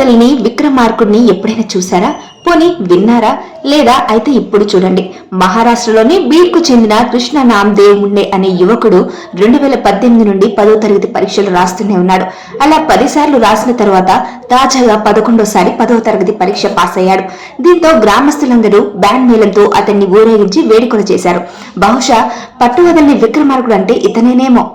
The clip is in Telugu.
వదలని విక్రమార్కుడిని ఎప్పుడైనా చూసారా? పోనీ విన్నారా? లేదా అయితే ఇప్పుడు చూడండి. మహారాష్ట్రలోని బీడ్కు చెందిన కృష్ణ నామదేవ్ ముండే అనే యువకుడు 2018 నుండి 10వ తరగతి పరీక్షలు రాస్తూనే ఉన్నాడు. అలా 10 సార్లు రాసిన తర్వాత తాజాగా 11వ సారి 10వ తరగతి పరీక్ష పాస్ అయ్యాడు. దీంతో గ్రామస్తులందరూ బ్యాండ్ మేళంతో అతన్ని ఊరేగించి వేడుకలు చేశారు. బహుశా పట్టువదలని విక్రమార్కుడు అంటే ఇతనేనేమో.